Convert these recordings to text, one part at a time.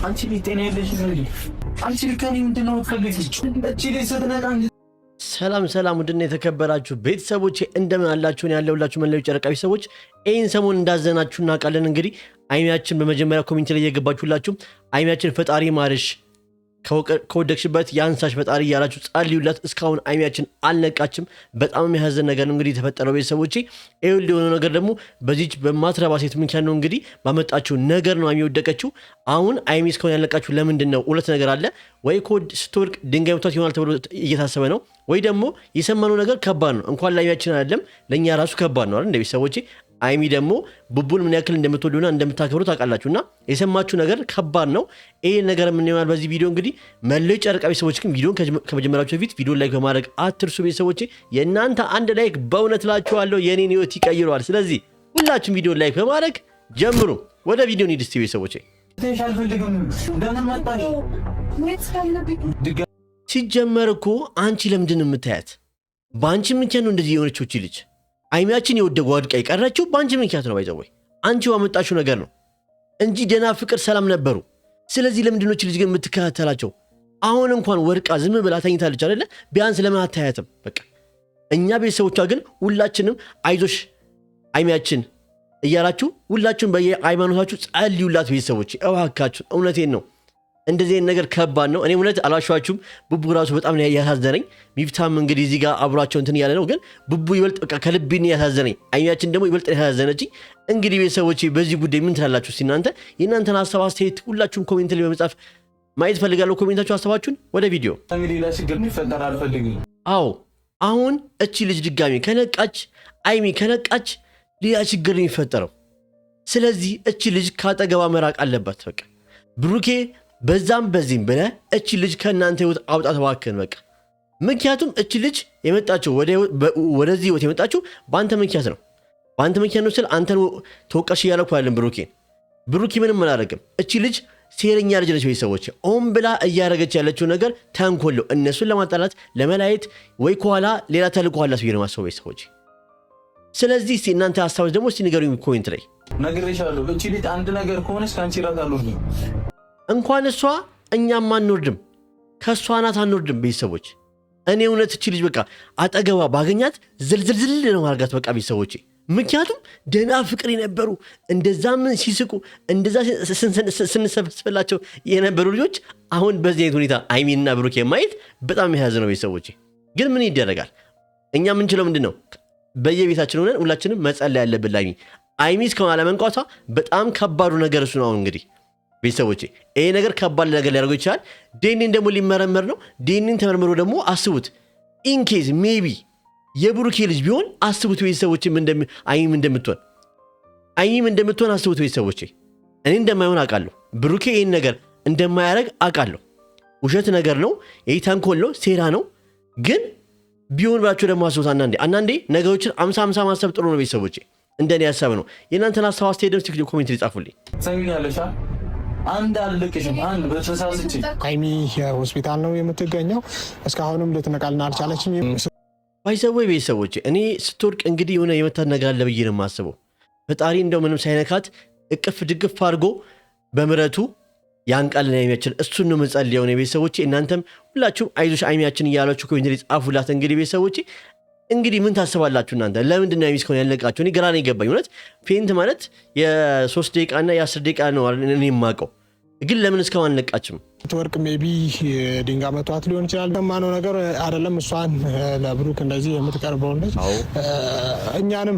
አንቺ ሊጤና ያለሽ ነው እንዴ? አንቺ ልከኔ ምንድነው ፈልገሽ? እቺ ለሰተናን ሰላም ውድና የተከበራችሁ ቤተሰቦች እንደምን አላችሁ? ነው ያለውላችሁ መላው ጨረቃ ቤተሰቦች ይህን ሰሞን እንዳዘናችሁ እናውቃለን። እንግዲህ አይሚያችን በመጀመሪያ ኮሜንት ላይ እየገባችሁላችሁ አይሚያችን ፈጣሪ ማርሽ ከወደቅሽበት ያንሳሽ ፈጣሪ ያላችሁ ጻልዩላት። እስካሁን አይሚያችን አልነቃችም። በጣም የሚያሳዝን ነገር ነው እንግዲህ የተፈጠረው ቤተሰቦቼ። ይሁን ሊሆነ ነገር ደግሞ በዚች በማትረባ ሴት ምክንያት ነው እንግዲህ ባመጣችሁ ነገር ነው አይሚ ወደቀችው። አሁን አይሚ እስካሁን ያልነቃችሁ ለምንድን ነው? ሁለት ነገር አለ። ወይ ኮድ ስትወርቅ ድንጋይ መቷት ይሆናል ተብሎ እየታሰበ ነው፣ ወይ ደግሞ የሰማነው ነገር ከባድ ነው። እንኳን ለአይሚያችን አይደለም ለእኛ ራሱ ከባድ ነው አይደል እንደ ቤተሰቦቼ። አይሚ ደግሞ ቡቡን ምን ያክል እንደምትወዱና እንደምታከብሩ ታውቃላችሁና የሰማችሁ ነገር ከባድ ነው። ይሄ ነገር ምን ይሆናል በዚህ ቪዲዮ እንግዲህ መለይ ጨረቃ ቤተሰቦች ግን ቪዲዮን ከመጀመራችሁ በፊት ቪዲዮ ላይክ በማድረግ አትርሱ ቤተሰቦቼ። የእናንተ አንድ ላይክ በእውነት እላችኋለሁ የኔን ህይወት ይቀይረዋል። ስለዚህ ሁላችሁም ቪዲዮ ላይክ በማድረግ ጀምሩ። ወደ ቪዲዮ እንሂድ እስቲ ቤተሰቦቼ። ሲጀመር እኮ አንቺ ለምንድን የምታያት? በአንቺ ምክንያት ነው እንደዚህ የሆነችው እቺ ልጅ። አይሚያችን የወደቀ ወድቃ የቀረችው በአንቺ ምክንያት ነው። ባይዘወይ አንቺ ያመጣሽው ነገር ነው እንጂ ደህና ፍቅር ሰላም ነበሩ። ስለዚህ ለምንድን ነው ልጅ ግን የምትከታተላቸው? አሁን እንኳን ወድቃ ዝም ብላ ተኝታለች አይደለ? ቢያንስ ለምን አታያትም? በቃ እኛ ቤተሰቦቿ ግን ሁላችንም አይዞሽ አይሚያችን እያላችሁ ሁላችሁም በየሃይማኖታችሁ ጸልዩላት ቤተሰቦች እባካችሁ። እውነቴን ነው። እንደዚህ ነገር ከባድ ነው። እኔ እውነት አላሸዋችሁም። ቡቡ ራሱ በጣም ነው ያሳዘነኝ። ሚፍታም እንግዲህ እዚህ ጋር አብሯቸው እንትን ያለ ነው፣ ግን ቡቡ ይበልጥ በቃ ከልቤን ያሳዘነኝ። አይሚያችን ደግሞ ይበልጥ ያሳዘነችኝ። እንግዲህ ቤተሰቦቼ በዚህ ጉዳይ ምን ትላላችሁ? እስቲ እናንተ የእናንተን ሀሳብ አስተያየት ሁላችሁም ኮሜንት ላይ በመጻፍ ማየት ፈልጋለሁ። ኮሜንታችሁ ሀሳባችሁን። ወደ ቪዲዮ እንግዲህ ለችግር ይፈጠር አልፈልግም። አዎ አሁን እቺ ልጅ ድጋሚ ከነቃች፣ አይሚ ከነቃች ሌላ ችግር ነው የሚፈጠረው። ስለዚህ እቺ ልጅ ካጠገባ መራቅ አለባት። በቃ ብሩኬ በዛም በዚህም ብለህ እቺ ልጅ ከእናንተ ህይወት አውጣት እባክህን በቃ። ምክንያቱም እቺ ልጅ የመጣችው ወደዚህ ህይወት የመጣችው በአንተ ምክንያት ነው። በአንተ ምክንያት ነው ስል አንተን ተወቃሽ እያለኩ ያለን ብሩኬ ምንም አላደረግም። እቺ ልጅ ሴረኛ ልጅ ነች ቤተሰቦች። ኦን ብላ እያደረገች ያለችው ነገር ተንኮለው እነሱን ለማጣላት ለመላየት፣ ወይ ከኋላ ሌላ ተልእኮ አላት ብዬ ነው የማስበው ቤተሰቦች። ስለዚህ እስቲ እናንተ ሀሳቦች ደግሞ እስቲ ንገሩኝ ኮሜንት ላይ። ነግሬሻለሁ። እቺ ልጅ አንድ ነገር ከሆነች ከአንቺ ራስ አልወርድም። እንኳን እሷ እኛም አንወርድም፣ ከእሷ ናት አንወርድም ቤተሰቦች። እኔ እውነት እቺ ልጅ በቃ አጠገባ ባገኛት ዝልዝልዝል ነው ማርጋት በቃ ቤተሰቦቼ። ምክንያቱም ደህና ፍቅር የነበሩ እንደዛ ምን ሲስቁ እንደዛ ስንሰበስብላቸው የነበሩ ልጆች አሁን በዚህ አይነት ሁኔታ አይሚንና ብሩኬ ማየት በጣም የያዘ ነው ቤተሰቦቼ። ግን ምን ይደረጋል? እኛ ምንችለው ምንድን ነው? በየቤታችን ሆነን ሁላችንም መጸለይ ያለብን አይሚ እስካሁን አለመንቋቷ በጣም ከባዱ ነገር እሱ ነው። አሁን እንግዲህ ቤተሰቦቼ ይሄ ነገር ከባድ ነገር ሊያደርገው ይችላል። ዴኒን ደግሞ ሊመረመር ነው። ዴኒን ተመርምሮ ደግሞ አስቡት፣ ኢንኬዝ ሜቢ የብሩኬ ልጅ ቢሆን አስቡት ቤተሰቦቼ፣ አይሚም እንደምትሆን አስቡት ቤተሰቦቼ። እኔ እንደማይሆን አውቃለሁ። ብሩኬ ይህን ነገር እንደማያደርግ አውቃለሁ። ውሸት ነገር ነው፣ ይህ ተንኮል ነው፣ ሴራ ነው። ግን ቢሆን ብላችሁ ደግሞ አስቡት። አንዳንዴ ነገሮችን 50-50 ማሰብ ጥሩ ነው ቤተሰቦቼ። እንደኔ ሀሳብ ነው። የእናንተን ሀሳብ አስተያየት ደግሞ ኮሜንት ሊጻፉልኝ። ሰሚኛለሽ? አንድ አልልቅሽም። አንድ በተሳስቼ አይሚ ሆስፒታል ነው የምትገኘው። እስካሁንም ልትነቃልና አልቻለችም። ባይሰወይ ቤተሰቦቼ እኔ ስትወርቅ እንግዲህ የሆነ የመታት ነገር አለ ብዬ ነው የማስበው። ፈጣሪ እንደው ምንም ሳይነካት እቅፍ ድግፍ አድርጎ በምረቱ ያንቃልን አይሚያችን። እሱን ነው መጸልየው ነው ቤተሰቦቼ። እናንተም ሁላችሁም አይዞሽ አይሚያችን እያላችሁ ኮሜንት ላይ ጻፉላት። እንግዲህ ቤተሰቦቼ እንግዲህ ምን ታስባላችሁ እናንተ? ለምንድን ነው አይሚ እስካሁን ያልነቃችሁ? እኔ ግራ ነው የገባኝ እውነት። ፌንት ማለት የ3 ደቂቃና የ10 ደቂቃ ነው እኔ የማውቀው፣ ግን ለምን እስካሁን አልነቃችም? ትወርቅ ሜቢ ድንጋይ መቷት ሊሆን ይችላል። የማነው ነገር አይደለም። እሷን ለብሩክ እንደዚህ የምትቀርበው ልጅ እኛንም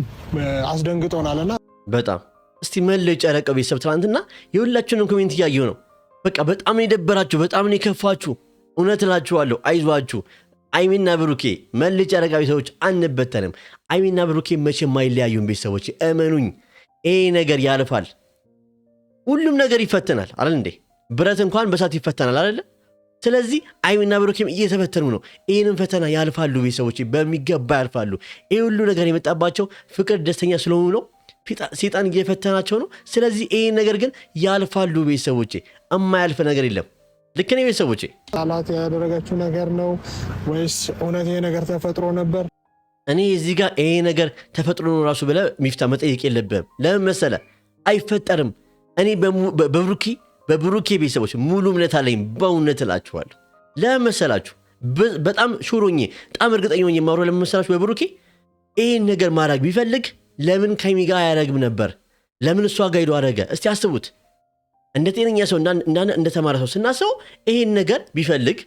አስደንግጦናልና በጣም እስቲ መለይ ጨረቃ ቤተሰብ ትናንትና የሁላችሁንም ኮሜንት እያየሁ ነው። በቃ በጣም ነው የደበራችሁ፣ በጣም ነው የከፋችሁ። እውነት እላችኋለሁ አይዟችሁ። አይሚና ብሩኬ መለይ ጨረቃ ቤተሰቦች አንበተንም። አይሚና ብሩኬ መቼም አይለያዩም ቤተሰቦች፣ እመኑኝ። ይሄ ነገር ያልፋል። ሁሉም ነገር ይፈተናል አይደል እንዴ? ብረት እንኳን በሳት ይፈተናል አይደል? ስለዚህ አይሚና ብሩኬም እየተፈተኑ ነው። ይህንን ፈተና ያልፋሉ ቤተሰቦች፣ በሚገባ ያልፋሉ። ይህ ሁሉ ነገር የመጣባቸው ፍቅር ደስተኛ ስለሆኑ ነው። ሴጣን እየፈተናቸው ነው። ስለዚህ ይህን ነገር ግን ያልፋሉ ቤተሰቦች፣ እማያልፍ ነገር የለም። ልክ ነው ቤተሰቦቼ። ጣላት ያደረጋችሁ ነገር ነው ወይስ እውነት ይሄ ነገር ተፈጥሮ ነበር? እኔ እዚህ ጋር ይሄ ነገር ተፈጥሮ ነው ራሱ ብለህ ሚፍታ መጠየቅ የለብህም። ለምን መሰለህ? አይፈጠርም። እኔ በብሩኬ ቤተሰቦች ሙሉ እምነት አለኝ። በእውነት እላችኋለሁ። ለመሰላችሁ በጣም ሹሮኜ በጣም እርግጠኛ ሆኜ የማወራው ለመሰላችሁ በብሩኬ ይህን ነገር ማድረግ ቢፈልግ ለምን ከሚ ጋር አያረግም ነበር? ለምን እሷ ጋር ሄዶ አረገ? እስቲ አስቡት። እንደ ጤነኛ ሰው እንደ ተማረ ሰው ስናስበው ይህን ነገር ቢፈልግ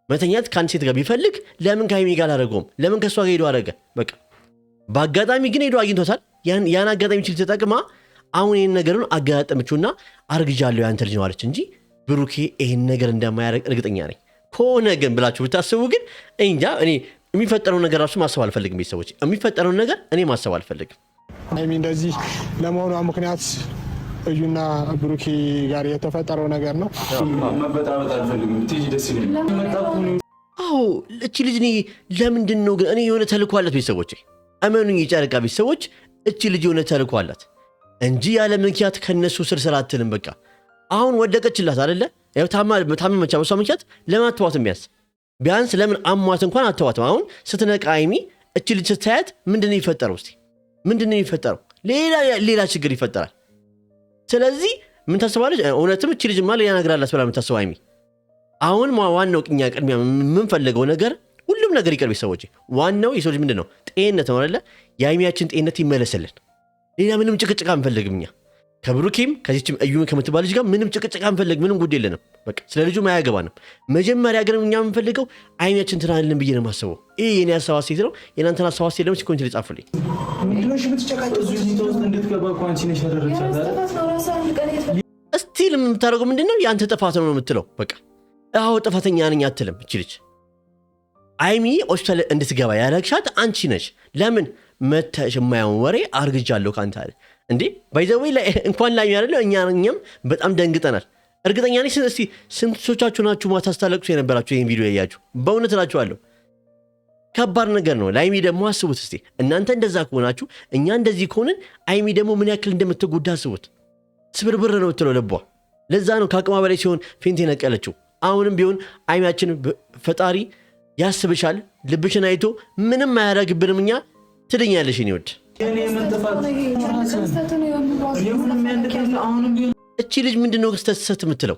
መተኛት ከአንድ ሴት ጋር ቢፈልግ ለምን ከሚ ጋር አላረገውም? ለምን ከእሷ ጋር ሄዶ አረገ? በቃ በአጋጣሚ ግን ሄዶ አግኝቶታል። ያን አጋጣሚ ችል ተጠቅማ አሁን ይህን ነገሩን አጋጣመችውና አርግዣለሁ ያንተ ልጅ ነው አለች እንጂ ብሩኬ ይህን ነገር እንደማያረግ እርግጠኛ ነኝ። ከሆነ ግን ብላችሁ ብታስቡ ግን እንጃ እኔ የሚፈጠረውን ነገር ራሱ ማሰብ አልፈልግም። ቤተሰቦች የሚፈጠረውን ነገር እኔ ማሰብ አልፈልግም። ሀይሚ እንደዚህ ለመሆኗ ምክንያት እዩና ብሩኬ ጋር የተፈጠረው ነገር ነው። መበጣበጥ አልፈልግም። ትይጂ ደስ ይለኛል። አዎ እቺ ልጅ እኔ ለምንድን ነው ግን እኔ የሆነ ተልእኮ አላት። ቤተሰቦች እመኑኝ፣ የጨረቃ ቤተሰቦች እቺ ልጅ የሆነ ተልእኮ አላት እንጂ ያለ ምክንያት ከነሱ ስር አትልም። በቃ አሁን ወደቀችላት አይደለ? ያው ታመመቻ። በሷ ምክንያት ለምን አትተዋትም? ቢያንስ ለምን አሟት እንኳን አትተዋትም? አሁን ስትነቃ ሀይሚ እቺ ልጅ ስታያት ምንድን ነው የሚፈጠረው? እስቲ ምንድን ነው የሚፈጠረው? ሌላ ችግር ይፈጠራል። ስለዚህ ምን ታስባለች? እውነትም እቺ ልጅማ ሌላ ነገር አላት ብላ የምታስበው ሀይሚ አሁን ዋናው ቅኛ ቅድሚያ የምንፈልገው ነገር ሁሉም ነገር ይቀርብ። ሰዎች ዋናው የሰው ልጅ ምንድን ነው? ጤንነት ነው አይደለ? የሀይሚያችን ጤንነት ይመለስልን። ሌላ ምንም ጭቅጭቅ አንፈልግም እኛ ከብሩኬም ከዚችም እዩ ከምትባል ልጅ ጋር ምንም ጭቅጭቅ አንፈልግ። ምንም ጉድ የለንም። በቃ ስለ ልጁ አያገባንም። መጀመሪያ ግን እኛ የምንፈልገው ሀይሚያችን ትናንልን ብዬ ነው የማስበው። ይህ የኔ ሀሳብ አስተያየት ነው። የእናንተን ሀሳብ አስተያየት ደግሞ ኮሜንት ላይ ጻፉልኝ። እስቲል የምታደርገው ምንድን ነው? የአንተ ጥፋት ነው የምትለው። በቃ አዎ ጥፋተኛ ነኝ አትልም እቺ ልጅ። ሀይሚ ሆስፒታል እንድትገባ ያደረግሻት አንቺ ነሽ። ለምን መተሽ የማያውን ወሬ አርግጃለሁ ከአንተ አለ እንዴ? ባይዘዌ እንኳን ላይ ያደለ እኛም በጣም ደንግጠናል። እርግጠኛ ነኝ እስቲ ስንቶቻችሁ ናችሁ ማታስታለቅሱ የነበራችሁ ይህን ቪዲዮ ያያችሁ? በእውነት እላችኋለሁ ከባድ ነገር ነው። ለሀይሚ ደግሞ አስቡት እስቲ እናንተ እንደዛ ከሆናችሁ እኛ እንደዚህ ከሆንን ሀይሚ ደግሞ ምን ያክል እንደምትጎዳ አስቡት። ስብርብር ነው የምትለው ልቧ። ለዛ ነው ከአቅሟ በላይ ሲሆን ፌንት የነቀለችው። አሁንም ቢሆን ሀይሚያችን ፈጣሪ ያስብሻል። ልብሽን አይቶ ምንም አያደርግብንም። እኛ ትድኛለሽ እኔ ወድ እቺ ልጅ ምንድነው ስተት የምትለው?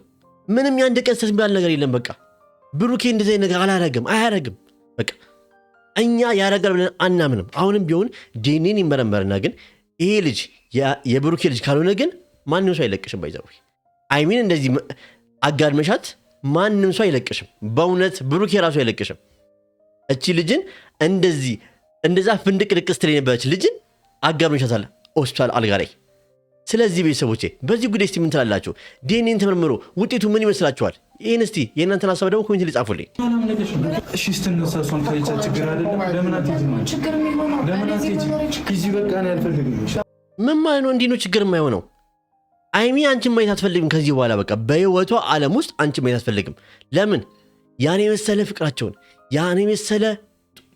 ምንም ያንድ ቀን ስተት የሚባል ነገር የለም። በቃ ብሩኬ እንደዚህ ነገር አያረግም። በቃ እኛ ያረጋል ብለን አናምንም። አሁንም ቢሆን ዲኤንኤን ይመረመርና ግን ይሄ ልጅ የብሩኬ ልጅ ካልሆነ ግን ማንም ሰው አይለቅሽም። ባይዘው አይሚን እንደዚህ አጋድመሻት ማንም ሰው አይለቅሽም። በእውነት ብሩኬ ራሱ አይለቅሽም። እቺ ልጅን እንደዛ ፍንድቅ ድቅ ስትል የነበረች ልጅን አጋድመሻታል ሆስፒታል አልጋ ላይ። ስለዚህ ቤተሰቦቼ በዚህ ጉዳይ እስቲ ምን ትላላችሁ? ዲኤንኤን ተመርምሮ ውጤቱ ምን ይመስላችኋል? ይህን እስቲ የእናንተን ሀሳብ ደግሞ ኮሜንት ላይ ጻፉልኝ። እሺ ስትነሳሷን ከይቻ ችግር አይደለም። ለምን አትይጂ? በቃ ነው ያልፈልግም። ምን ማለት ነው? እንዲህ ነው ችግር የማይሆነው? አይሚ አንቺን ማየት አትፈልግም ከዚህ በኋላ በቃ በህይወቷ ዓለም ውስጥ አንቺን ማየት አትፈልግም። ለምን? ያኔ የመሰለ ፍቅራቸውን ያኔ የመሰለ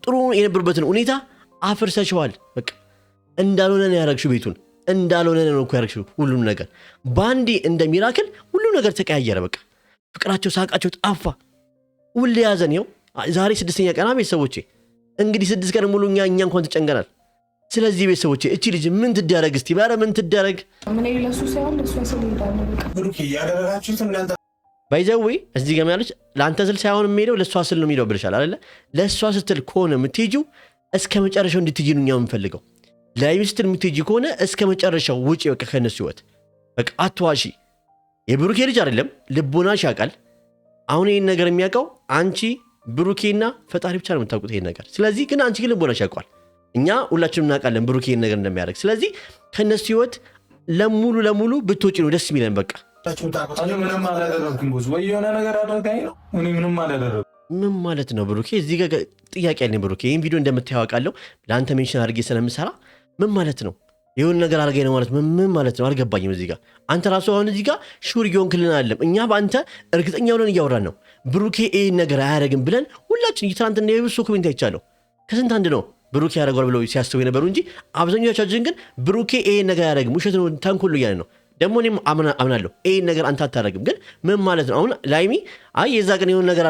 ጥሩ የነበሩበትን ሁኔታ አፍርሰሽዋል። በቃ እንዳልሆነ ነው ያረግሽው። ቤቱን እንዳልሆነ ነው እኮ ያረግሽው። ሁሉም ነገር ባንዴ እንደሚራክል ሁሉ ነገር ተቀያየረ። በቃ ፍቅራቸው፣ ሳቃቸው ጠፋ። ሁሌ ያዘን። ይኸው ዛሬ 6ኛ ቀና ቤተሰቦቼ። እንግዲህ 6 ቀን ሙሉ እኛ እንኳን ተጨንቀናል። ስለዚህ ቤተሰቦቼ እቺ ልጅ ምን ትደረግ እስቲ? ባረ ምን ትደረግ? ምን ይለሱ ሳይሆን ለሱ ሰልይዳለ በቃ ብሩኬ ያደረጋችሁት እናንተ ባይዘዌ እዚህ ጋር ያለች ለአንተ ስል ሳይሆን የሚሄደው ለሷ ስል ነው የሚሄደው ብለሻል አይደለ? ለሷ ስትል ከሆነ የምትሄጂው እስከ መጨረሻው እንድትሄጂ ነው እኛው የምንፈልገው። ለሀይሚ ስትል የምትሄጂ ከሆነ እስከ መጨረሻው ውጪ። በቃ ከነሱ ህይወት በቃ አትዋሺ። የብሩኬ ልጅ አይደለም ልቦናሽ ያውቃል። አሁን ይህን ነገር የሚያውቀው አንቺ ብሩኬና ፈጣሪ ብቻ ነው የምታውቁት ይሄን ነገር። ስለዚህ ግን አንቺ ግን ልቦናሽ ያውቃል። እኛ ሁላችንም እናውቃለን ብሩኬ ይህን ነገር እንደሚያደርግ። ስለዚህ ከነሱ ህይወት ለሙሉ ብትወጪ ነው ደስ የሚለን። በቃ ምንም አላደረግኩም። ወይ የሆነ ነገር አድርጋኝ ነው። እኔ ምንም አላደረግኩም። ምን ማለት ነው ብሩኬ? እዚህ ጋር ጥያቄ ያለኝ ብሩኬ። ይህን ቪዲዮ እንደምታያውቃለሁ ለአንተ ሜንሽን አድርጌ ስለምሰራ ምን ማለት ነው? የሆነ ነገር አድርጋኝ ነው ማለት ምን ማለት ነው? አልገባኝም። እዚህ ጋር አንተ ራሱ አሁን እዚህ ጋር ሹር እየሆንክልን አይደለም። እኛ በአንተ እርግጠኛ ሆነን እያወራን ነው። ብሩኬ ይህን ነገር አያደርግም ብለን ሁላችን ትናንትና የብሶ ኮሜንት አይቻለሁ። ከስንት አንድ ነው ብሩኬ ያደርገዋል ብለው ሲያስቡ የነበሩ እንጂ አብዛኛዎቻችን ግን ብሩኬ ይህን ነገር አያደርግም፣ ውሸት ነው፣ ተንኮል እያለ ነው። ደግሞ እኔም አምናለሁ ይህን ነገር አንተ አታደርግም። ግን ምን ማለት ነው? አሁን ለሀይሚ የዛ ቀን የሆነ ነገር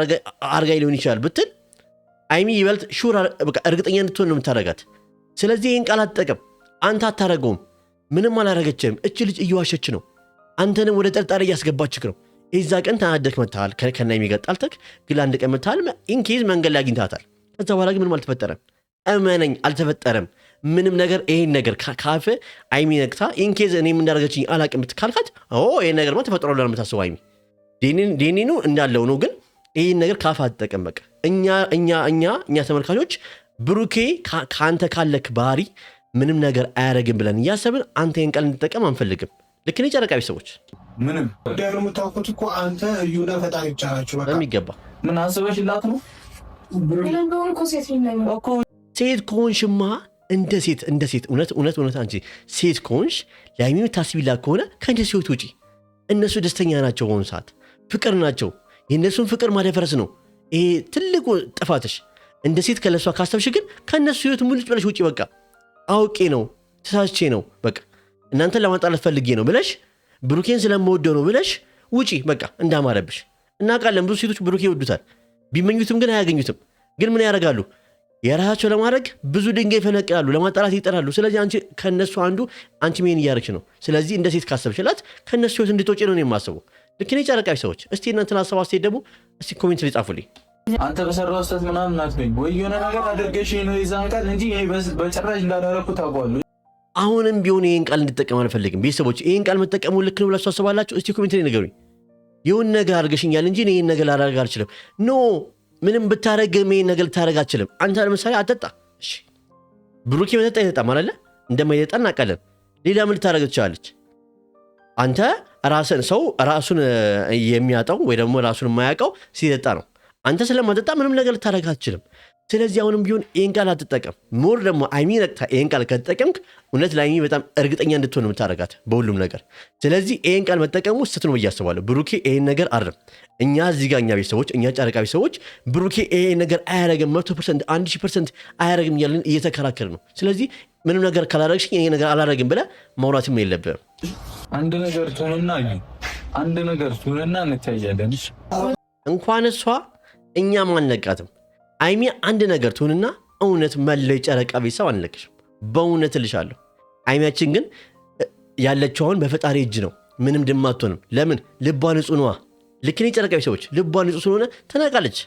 አርጋይ ሊሆን ይችላል ብትል ሀይሚ ይበልጥ ሹር በቃ እርግጠኛ እንድትሆን ነው የምታደርጋት። ስለዚህ ይህን ቃል አትጠቀም። አንተ አታደርገውም፣ ምንም አላደረገችም። እች ልጅ እየዋሸች ነው፣ አንተንም ወደ ጠርጣሪ እያስገባችክ ነው። እዛ ቀን ተናደክ መታል ከና የሚገጣልተክ ግን አንድ ቀን መታል ኢንኬዝ መንገድ ላይ አግኝታታል ከዛ በኋላ ግን ምንም አልተፈጠረም እመነኝ አልተፈጠረም ምንም ነገር ይሄን ነገር ካፈ አይሚ ነክታ ኢንኬዝ እኔም እንዳረጋችኝ አላቅም ብትካልካት ይሄን ነገር ማለት ተፈጥሯል ለምታስበው አይሚ ዴኒኑ እንዳለው ነው ግን ይሄን ነገር ካፋ አትጠቀም በቃ እኛ ተመልካቾች ብሩኬ ካንተ ካለክ ባህሪ ምንም ነገር አያረግም ብለን ያሰብን አንተ ይሄን ቃል እንድትጠቀም አንፈልግም ልክ ነኝ ጨረቃ ቢሰዎች ምንም ደሩ የምታውቁት እኮ አንተ እዩና ፈጣሪ ብቻ ናችሁ በቃ የሚገባ ምን አስበሽላት ነው ብሩኬ እኮ ሴት ነው እኮ ሴት ከሆንሽማ እንደ ሴት እውነት አንቺ ሴት ከሆንሽ ለአይሚ ታስቢላት ከሆነ ከእንደ ሲወት ውጪ እነሱ ደስተኛ ናቸው ሆን ሰዓት ፍቅር ናቸው የእነሱን ፍቅር ማደፈረስ ነው ይሄ ትልቁ ጥፋትሽ እንደ ሴት ከለሷ ካስተብሽ ግን ከእነሱ ህይወት ሙልጭ ብለሽ ውጪ በቃ አውቄ ነው ተሳስቼ ነው በቃ እናንተን ለማጣላት ፈልጌ ነው ብለሽ ብሩኬን ስለምወደው ነው ብለሽ ውጪ በቃ እንዳማረብሽ እናውቃለን ብዙ ሴቶች ብሩኬ ይወዱታል ቢመኙትም ግን አያገኙትም ግን ምን ያደርጋሉ የራሳቸው ለማድረግ ብዙ ድንጋይ ፈነቅላሉ ለማጣላት ይጠራሉ ስለዚህ አንቺ ከነሱ አንዱ አንቺ ምን ያርክሽ ነው ስለዚህ እንደ ሴት ካሰብሽላት ከነሱ ህይወት እንድትወጪ ነው የማስበው ልክ ነኝ ጨረቃይ ሰዎች እስቲ እናንተን አሰባስቴ ደግሞ እስቲ ኮሜንት ላይ ጻፉልኝ አንተ በሰራው ስህተት ምናምን አትበኝ ወይ የሆነ ነገር አድርገሽ ነው ይዛን ቃል እንጂ ይሄ በጭራሽ እንዳላረኩት ታውቃለህ አሁንም ቢሆን ይሄን ቃል እንድትጠቀም አልፈልግም ቤተሰቦች ይሄን ቃል መጠቀሙ ልክ ነው ብላችሁ አስባላችሁ እስቲ ኮሜንት ላይ ንገሩኝ የሆነ ነገር አድርገሽኛል እንጂ ይሄን ነገር ላደርግ አልችልም ኖ ምንም ብታረገም ይሄን ነገር ልታረግ አልችልም አንተ ለምሳሌ አትጠጣ እሺ ብሩኬ መጠጣ ይጠጣ ማለት እንደማይጠጣ እናውቃለን ሌላ ምን ልታረግ ትችላለች አንተ ራሱን የሚያጣው ወይ ደግሞ ራሱን የማያውቀው ሲጠጣ ነው አንተ ስለማጠጣ ምንም ነገር ልታረግ አትችልም ስለዚህ አሁንም ቢሆን ይሄን ቃል አትጠቀም ሞር ደግሞ አይሚ ነቅታ ይሄን ቃል ከተጠቀምክ እውነት ለአይሚ በጣም እርግጠኛ እንድትሆን የምታረጋት በሁሉም ነገር ስለዚህ ይሄን ቃል መጠቀሙ ስህተት ነው እያስባለሁ ብሩኬ ይሄን ነገር አይደለም እኛ እዚህ ጋር እኛ ቤተሰቦች እኛ ጨረቃ ቤተሰቦች ብሩኬ ይሄን ነገር አያረግም 100% 1000% አያረግም እያልን እየተከራከርን ነው ስለዚህ ምንም ነገር ካላረግሽ ይሄን ነገር አላረግም ብለህ ማውራትም የለብህም አንድ ነገር ትሆንና እንታያለን እንኳን እሷ እኛም አንነቃትም አይሚ አንድ ነገር ትሆንና እውነት መለይ ጨረቃ ቤተሰብ አንለቅሽም በእውነት እልሻለሁ አይሚያችን ግን ያለችውን በፈጣሪ እጅ ነው ምንም ድማቶንም ለምን ልቧ ንጹህ ነዋ ልክ ነኝ ጨረቃ ቤተሰቦች ልቧ ንጹህ ስለሆነ ተናቃለች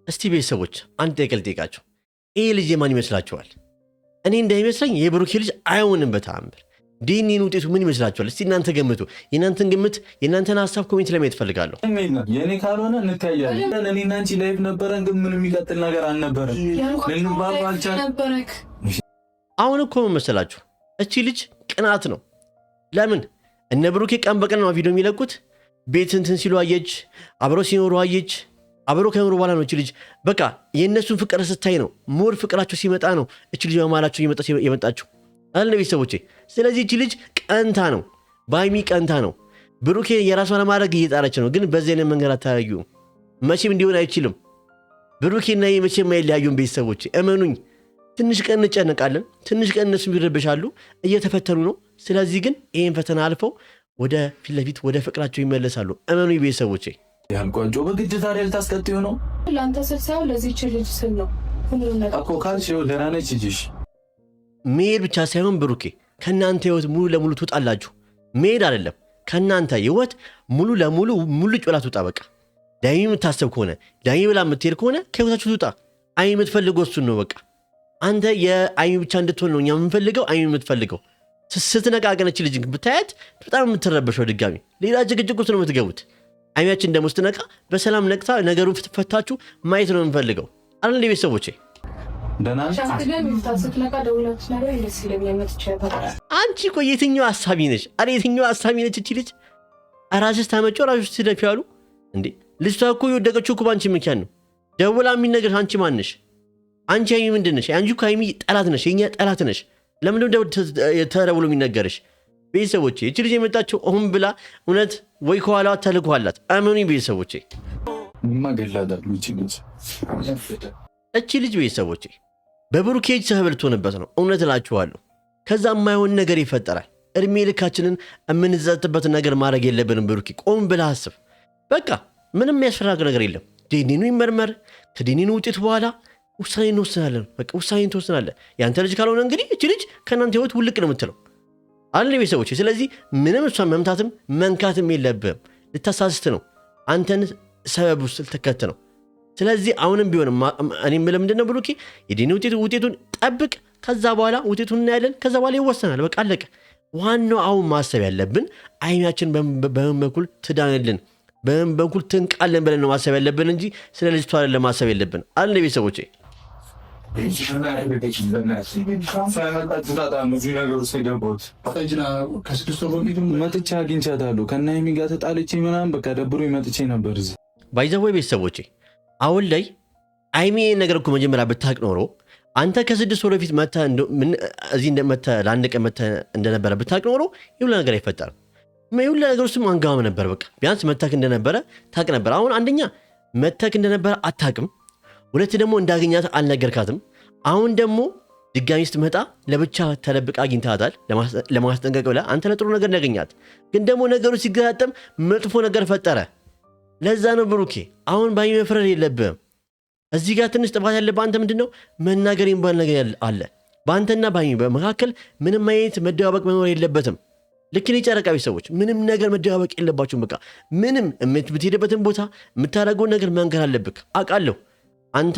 እስቲ ቤተሰቦች አንድ ጥያቄ ልጠይቃችሁ ይሄ ልጅ የማን ይመስላችኋል እኔ እንዳይመስለኝ የብሩኬ ልጅ አይሆንም በተአምር ዲኒን ውጤቱ ምን ይመስላችኋል እስቲ እናንተ ገምቱ የእናንተን ግምት የእናንተን ሀሳብ ኮሜንት ላይ ማየት ፈልጋለሁ የኔ ካልሆነ እንታያለን እኔና አንቺ ላይፍ ነበረን ግን ምንም የሚቀጥል ነገር አልነበረም ልንባባ አልቻልንም አሁን እኮ ምን መሰላችሁ እቺ ልጅ ቅናት ነው ለምን እነ ብሩኬ ቀን በቀን ነው ቪዲዮ የሚለቁት ቤት እንትን ሲሉ አየች አብረው ሲኖሩ አየች አብረው ከኖሩ በኋላ ነው እቺ ልጅ በቃ የእነሱን ፍቅር ስታይ ነው ሞር ፍቅራቸው ሲመጣ ነው እቺ ልጅ በማላቸው የመጣችው አለ ቤተሰቦቼ ስለዚህ እቺ ልጅ ቀንታ ነው ባይሚ ቀንታ ነው ብሩኬ የራሷን ለማድረግ እየጣረች ነው ግን በዚህ አይነት መንገድ አታረዩ መቼም እንዲሆን አይችልም ብሩኬና መቼም አይለያዩም ቤተሰቦቼ እመኑኝ ትንሽ ቀን እንጨነቃለን ትንሽ ቀን እነሱ ይረበሻሉ እየተፈተኑ ነው ስለዚህ ግን ይሄን ፈተና አልፈው ወደ ፊት ለፊት ወደ ፍቅራቸው ይመለሳሉ እመኑኝ ቤተሰቦቼ ያልቋንጆ በግድ ታዲያ ልታስቀጥዩ ነው ለአንተ ስልሳው ለዚህ ልጅ ስል ነው እኮ ካልሽው ደህና ነች እጅሽ መሄድ ብቻ ሳይሆን ብሩኬ ከእናንተ ህይወት ሙሉ ለሙሉ ትወጣላችሁ መሄድ አይደለም ከእናንተ ህይወት ሙሉ ለሙሉ ሙልጭ ብላ ትውጣ በቃ ዳይሚ የምታሰብ ከሆነ ዳይሚ ብላ የምትሄድ ከሆነ ከህይወታችሁ ትውጣ አይሚ የምትፈልገው እሱን ነው በቃ አንተ የአይሚ ብቻ እንድትሆን ነው እኛ የምንፈልገው አይሚ የምትፈልገው ስትነቃቀነች ልጅ ብታያት በጣም የምትረበሸው ድጋሚ ሌላ ጭቅጭቅ ውስጥ ነው የምትገቡት አይሚያችን ደግሞ ስትነቃ በሰላም ነቅታ ነገሩን ፈታችሁ ማየት ነው የምንፈልገው አይደል ቤተሰቦቼ አንቺ እኮ የትኛው ሀሳቢ ነች አረ የትኛው ሀሳቢ ነች እቺ ልጅ ራስሽ ታመጪው ራስሽ ትደፊ ያሉ እንዴ ልጅቷ እኮ የወደቀችው እኮ ባንቺ ምክንያት ነው ደውላ የሚነገር አንቺ ማን ነሽ አንቺ አይሚ ምንድን ነሽ አንቺ እኮ አይሚ ጠላት ነሽ የኛ ጠላት ነሽ ለምን ተደውሎ የሚነገርሽ ቤተሰቦቼ እቺ ልጅ የመጣችው ሆን ብላ እውነት ወይ ከኋላዋ ተልኳላት አመኑኝ ቤተሰቦቼ እቺ ልጅ ቤተሰቦቼ በብሩኬ እጅ ተበልቶንበት ነው እውነት እላችኋለሁ ከዛ የማይሆን ነገር ይፈጠራል እድሜ ልካችንን የምንዘጥበት ነገር ማድረግ የለብንም ብሩኬ ቆም ብለህ አስብ በቃ ምንም የሚያስፈራግ ነገር የለም ዲኒኑ ይመርመር ከዲኒኑ ውጤት በኋላ ውሳኔ እንወስናለን። በቃ ውሳኔ ትወስናለህ። ያንተ ልጅ ካልሆነ እንግዲህ እቺ ልጅ ከእናንተ ህይወት ውልቅ ነው የምትለው አለ ቤተሰቦች። ስለዚህ ምንም እሷን መምታትም መንካትም የለብህም። ልታሳስት ነው፣ አንተን ሰበብ ውስጥ ልትከት ነው። ስለዚህ አሁንም ቢሆን እኔ የምልህ ምንድን ነው ብሩኬ፣ የዲኒ ውጤቱን ጠብቅ። ከዛ በኋላ ውጤቱን እናያለን። ከዛ በኋላ ይወሰናል። በቃ አለቀ። ዋናው አሁን ማሰብ ያለብን አይሚያችን በምን በኩል ትዳንልን፣ በምን በኩል ትንቃለን ብለን ነው ማሰብ ያለብን እንጂ ስለ ልጅቷ ለማሰብ የለብን አለ ቤተሰቦቼ። መጥቼ አግኝቻታለሁ ከእነ ሀይሚ ጋር ተጣልቼ ምናምን በቃ ደብሮኝ መጥቼ ነበር እዚህ ባይዘወይ ቤተሰቦቼ። አሁን ላይ ሀይሚ ነገር እኮ መጀመሪያ ብታውቅ ኖሮ አንተ ከ6 ወር በፊት እዚህ ለአንድ ቀን መተህ እንደነበረ ብታውቅ ኖሮ ይሁላ ነገር አይፈጠርም። ይሁላ ነገር ውስጥም አንጋማ ነበር። በቃ ቢያንስ መተክ እንደነበረ ታውቅ ነበር። አሁን አንደኛ መተክ እንደነበረ አታውቅም፣ ሁለት ደግሞ እንዳገኛት አልነገርካትም። አሁን ደግሞ ድጋሚ ስትመጣ ለብቻ ተደብቃ አግኝታታል ለማስጠንቀቅ ብለህ አንተ ለጥሩ ነገር ያገኛት፣ ግን ደግሞ ነገሩ ሲገጣጠም መጥፎ ነገር ፈጠረ። ለዛ ነው ብሩኬ አሁን በሀይሚ መፍረድ የለብህም። እዚህ ጋር ትንሽ ጥፋት ያለብህ አንተ ምንድን ነው መናገር የሚባል ነገር አለ። በአንተና በሀይሚ በመካከል ምንም አይነት መደባበቅ መኖር የለበትም። ልክ እኔ ጨረቃ ቤተሰቦች ምንም ነገር መደባበቅ የለባችሁም። በቃ ምንም የምትሄድበትን ቦታ የምታደርገውን ነገር መንገር አለብህ። አውቃለሁ አንተ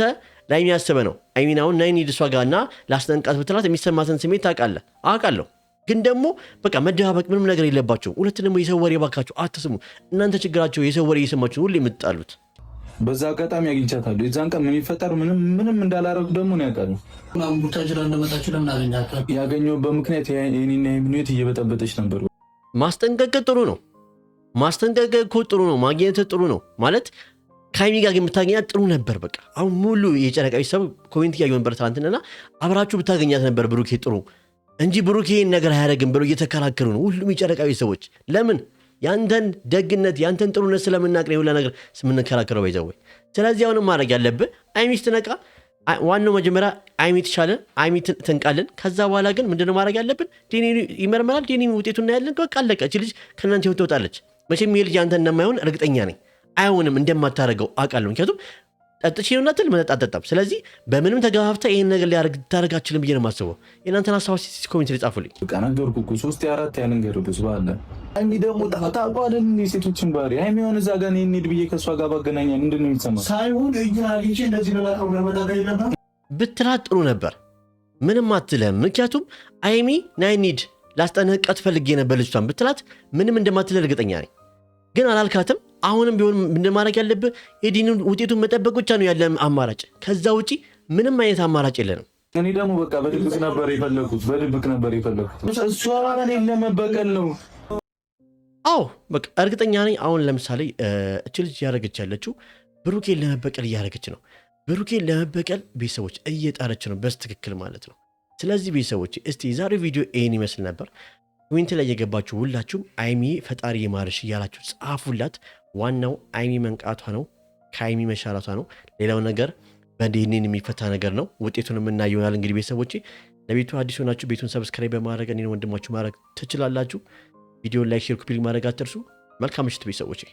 ላይሚ ያሰበ ነው። አይሚን አሁን ናይን ሂድ እሷ ጋር እና ላስጠንቃት ብትላት የሚሰማትን ስሜት ታውቃለህ። አውቃለሁ ግን ደግሞ በቃ መደባበቅ ምንም ነገር የለባቸውም። ሁለት ደግሞ የሰው ወሬ ባካችሁ አትስሙ። እናንተ ችግራቸው የሰው ወሬ እየሰማችሁ ሁሌ የምትጣሉት። በዛ አጋጣሚ አግኝቻታለሁ። የዛን ቀን ምን ይፈጠር ምንም እንዳላረጉ ደግሞ ነው ያውቃሉ። ቡታጅራ እንደመጣችሁ ለምን አገኛት? ያገኘሁበት ምክንያት የኔና የምንት እየበጠበጠች ነበር። ማስጠንቀቅ ጥሩ ነው። ማስጠንቀቅ እኮ ጥሩ ነው። ማግኘት ጥሩ ነው ማለት ከሀይሚ ጋር የምታገኛት ጥሩ ነበር። በቃ አሁን ሙሉ የጨረቃ ቤተሰብ ኮሜንት እያየሁ ነበር ትናንትና። አብራችሁ ብታገኛት ነበር ብሩኬ ጥሩ እንጂ ብሩኬ ነገር አያደርግም ብሎ እየተከራከሩ ነው ሁሉም የጨረቃ ቤተሰቦች። ለምን? ያንተን ደግነት ያንተን ጥሩነት ስለምናቅ ነው ሁላ ነገር ስምንከራከረው ባይዘወይ። ስለዚህ አሁንም ማድረግ ያለብህ አይሚ ስትነቃ ዋናው መጀመሪያ አይሚ ትሻለ አይሚ ትንቃለን። ከዛ በኋላ ግን ምንድነው ማድረግ ያለብን? ዲኒ ይመርመራል። ዲኒ ውጤቱን እናያለን። በቃ አለቀ። እቺ ልጅ ከእናንተ ህይወት ትወጣለች። መቼም ይሄ ልጅ አንተ እንደማይሆን እርግጠኛ ነኝ። አይሆንም፣ እንደማታደርገው አውቃለሁ። ምክንያቱም ጠጥቼ ነው እናትል መጠጥ አጠጣም። ስለዚህ በምንም ተገፋፍተህ ይህን ነገር ሊያደርግ አችልም ብዬ ነው የማስበው። የእናንተን ሀሳብ ኮሜንት ላይ ጻፉልኝ። በቃ ነገርኩህ እኮ 3-4 ያልንገርብስ ባለ ሀይሚ ደግሞ ታውቀዋለህ የሴቶችን ባህሪ። ሀይሚ የሆነ እዛ ጋር እንሂድ ብዬ ከእሷ ጋር ባገናኛ ምንድን ነው የሚሰማው? ሳይሆን እንደዚህ ብትላት ጥሩ ነበር። ምንም አትልህም። ምክንያቱም ሀይሚ ናይ እንሂድ ላስጠነቅቃት ፈልጌ ነበር ልጅቷን ብትላት ምንም እንደማትልህ እርግጠኛ ነኝ። ግን አላልካትም። አሁንም ቢሆን እንደማድረግ ያለብህ የዲኑን ውጤቱን መጠበቅ ብቻ ነው ያለ አማራጭ። ከዛ ውጪ ምንም አይነት አማራጭ የለንም። እኔ ደግሞ በቃ በድብቅ ነበር የፈለኩት። እሷ እኔን ለመበቀል ነው። አዎ በቃ እርግጠኛ ነኝ። አሁን ለምሳሌ እች ልጅ እያደረገች ያለችው ብሩኬን ለመበቀል እያደረገች ነው። ብሩኬን ለመበቀል ቤተሰቦች እየጣረች ነው በስትክክል ማለት ነው። ስለዚህ ቤተሰቦች እስቲ የዛሬው ቪዲዮ ይህን ይመስል ነበር። ኮሜንት ላይ የገባችሁ ሁላችሁም አይሚ ፈጣሪ የማርሽ እያላችሁ ጻፉላት። ዋናው አይሚ መንቃቷ ነው፣ ከአይሚ መሻላቷ ነው። ሌላው ነገር በዲኤንኤ የሚፈታ ነገር ነው። ውጤቱን የምናየው ይሆናል። እንግዲህ ቤተሰቦች ለቤቱ አዲስ ሆናችሁ ቤቱን ሰብስክራይብ በማድረግ እኔን ወንድማችሁ ማድረግ ትችላላችሁ። ቪዲዮን ላይክ፣ ሼር፣ ኮፒ ማድረግ አትርሱ። መልካም ምሽት ቤተሰቦች።